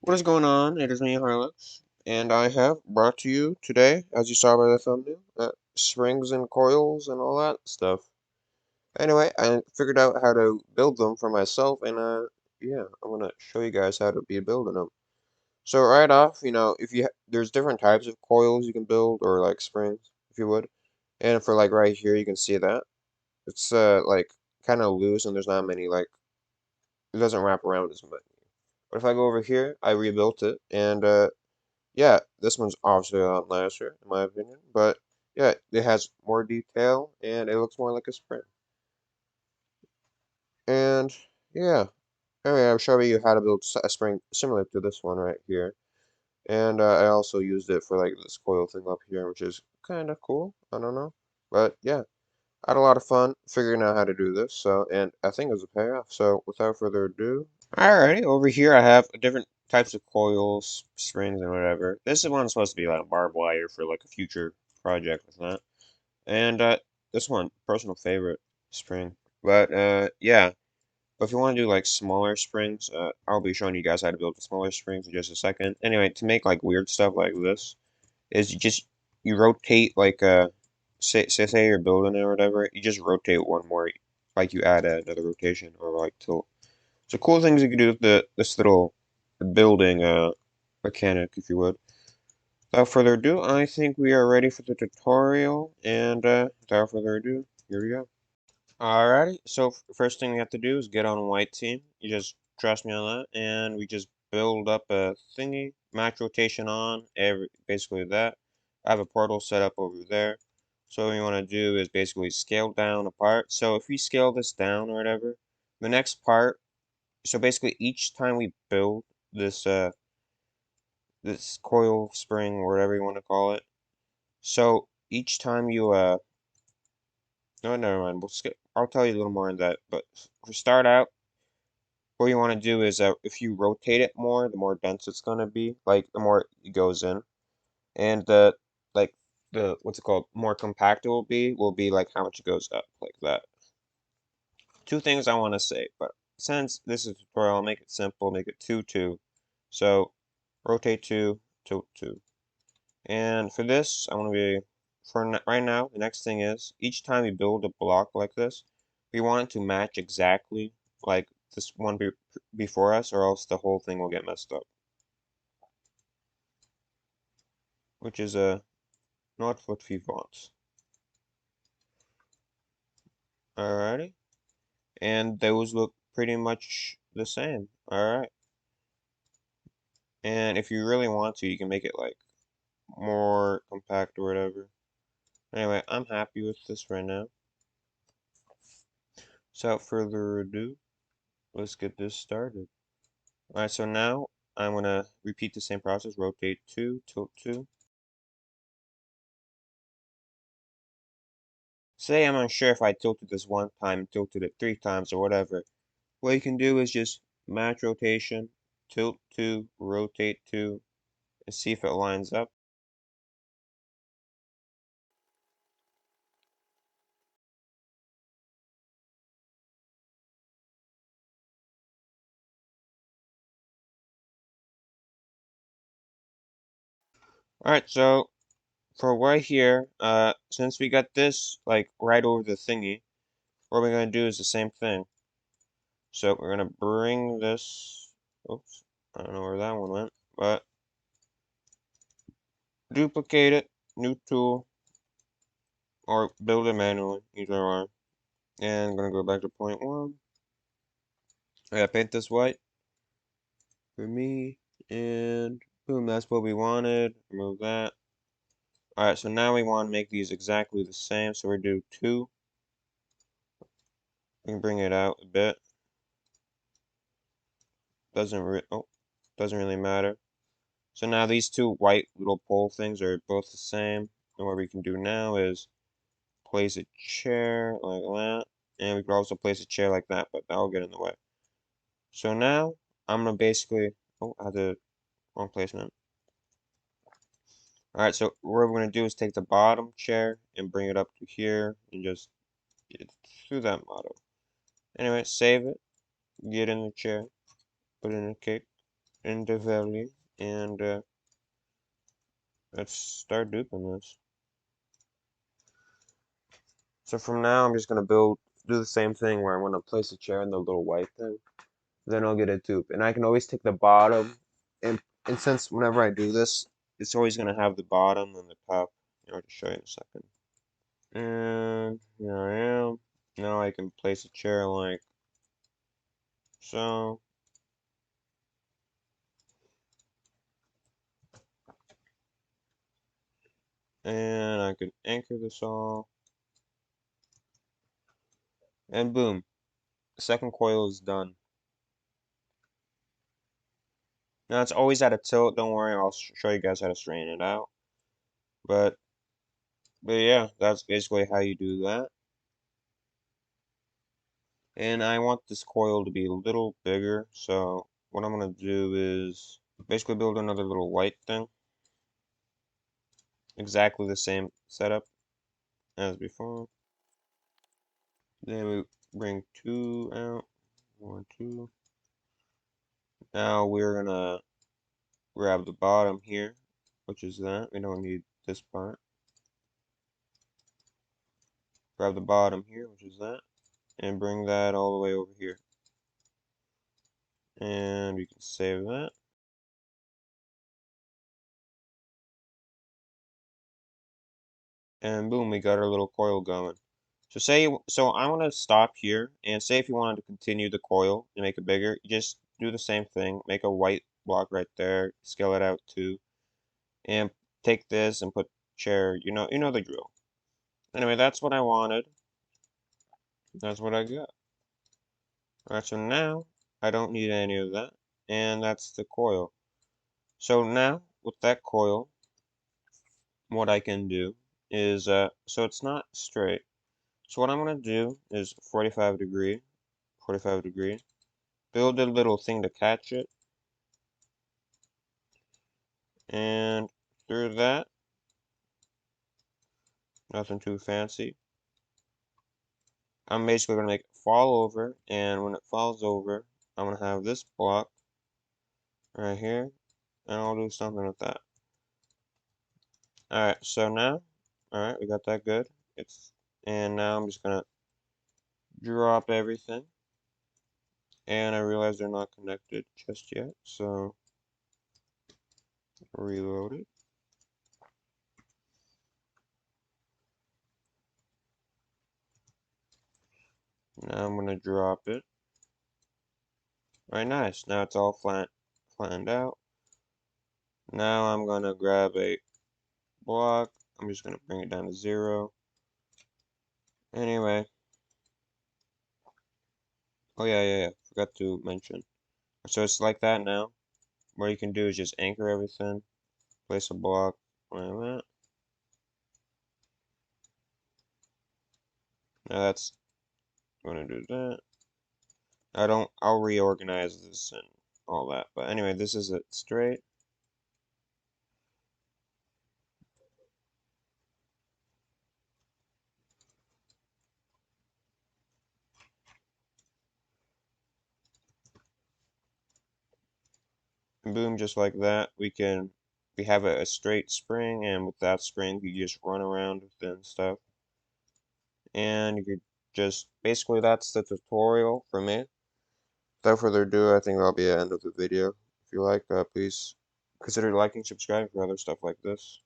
What is going on? It is me, Harlex, and I have brought to you today, as you saw by the thumbnail, springs and coils and all that stuff. Anyway, I figured out how to build them for myself, and yeah, I'm gonna show you guys how to be building them. So right off, if there's different types of coils you can build, or like springs, if you would, and for like right here, you can see that it's like kind of loose, and there's not many it doesn't wrap around as much. But if I go over here, I rebuilt it, and yeah, this one's obviously a lot nicer, in my opinion. But yeah, it has more detail, and it looks more like a spring. And yeah, anyway, I'm showing you how to build a spring similar to this one right here. And I also used it for like this coil thing up here, which is kind of cool. I don't know. But yeah, I had a lot of fun figuring out how to do this. So, and I think it was a payoff. So without further ado, alrighty, over here I have different types of coils, springs, and whatever. This is one supposed to be like barbed wire for like a future project with that. And this one, personal favorite spring. But yeah, but if you want to do like smaller springs, I'll be showing you guys how to build the smaller springs in just a second. Anyway, to make like weird stuff like this, is you rotate like say you're building it or whatever, you just rotate one more, like you add another rotation or like tilt. So cool things you can do with this little building mechanic, if you would. Without further ado, I think we are ready for the tutorial, and without further ado, here we go. Alrighty, so first thing we have to do is get on white team. You just trust me on that, and we just build up a thingy, max rotation on, basically that. I have a portal set up over there. So what we want to do is basically scale down a part. So if we scale this down or whatever, the next part, so basically each time we build this this coil spring or whatever you want to call it, so each time you no, never mind. I'll tell you a little more on that. But to start out, what you want to do is if you rotate it more, the more dense it's gonna be. Like the more it goes in, and like the what's it called? More compact it will be like how much it goes up, like that. Two things I want to say, but since this is a tutorial, I'll make it simple. Make it 2 2. So rotate 2, tilt 2. And for this, I want to be, right now, the next thing is, each time we build a block like this, we want it to match exactly like this one before us, or else the whole thing will get messed up. Which is not what we want. Alrighty. And those look pretty much the same. Alright. And if you really want to, you can make it like more compact or whatever. Anyway, I'm happy with this right now. So without further ado, let's get this started. Alright, so now I'm going to repeat the same process. Rotate 2, tilt 2. Say I'm unsure if I tilted this one time, tilted it 3 times, or whatever. What you can do is just match rotation, tilt 2, rotate 2, and see if it lines up. Alright, so for right here, since we got this like right over the thingy, what we're going to do is the same thing. So we're going to bring this, oops, I don't know where that one went, but duplicate it, new tool, or build it manually, either or. And I'm going to go back to point 1. I gotta paint this white for me, and boom, that's what we wanted. Remove that. Alright, so now we want to make these exactly the same, so we're do 2. We can bring it out a bit. Doesn't really matter. So now these two white little pole things are both the same. And what we can do now is place a chair like that. And we can also place a chair like that, but that'll get in the way. So now I'm gonna basically, oh, I had the wrong placement. Alright, so what we're gonna do is take the bottom chair and bring it up to here and just get through that model. Anyway, save it, get in the chair, put it in a cake. into value, and let's start duping this. So from now, I'm just gonna do the same thing where I'm gonna place a chair in the little white thing. Then I'll get a dupe, and I can always take the bottom, and since whenever I do this, it's always gonna have the bottom and the top. I'll just show you in a second. And here I am. Now I can place a chair like so. And I can anchor this all. And boom. The second coil is done. Now it's always at a tilt. Don't worry, I'll show you guys how to straighten it out. But yeah, that's basically how you do that. And I want this coil to be a little bigger, so what I'm gonna do is basically build another little white thing. Exactly the same setup as before. Then we bring two out. One, two. Now we're gonna grab the bottom here, which is that. We don't need this part. Grab the bottom here, which is that, and bring that all the way over here. And we can save that. And boom, we got our little coil going. So I'm gonna stop here, and say if you wanted to continue the coil and make it bigger, you just do the same thing. Make a white block right there, scale it out too, and take this and put chair. You know the drill. Anyway, that's what I wanted. That's what I got. Alright, so now I don't need any of that, and that's the coil. So now with that coil, what I can do is so it's not straight. So what I'm gonna do is 45 degree, 45 degree. Build a little thing to catch it, and through that, nothing too fancy. I'm basically gonna make it fall over, and when it falls over, I'm gonna have this block right here, and I'll do something with that. Alright, so now, alright, we got that good. And now I'm just gonna drop everything, and I realize they're not connected just yet, so reload it. Now I'm gonna drop it. Alright, nice. Now it's all flattened out. Now I'm gonna grab a block. I'm just gonna bring it down to 0. Anyway, oh yeah, forgot to mention. So it's like that now. What you can do is just anchor everything, place a block like that. Now that's gonna do that. I'll reorganize this and all that. But anyway, this is it straight. And boom, just like that, we have a straight spring, and with that spring, you just run around with it and stuff. And you could just, basically that's the tutorial for me. Without further ado, I think that'll be the end of the video. If you like, please consider liking, subscribing for other stuff like this.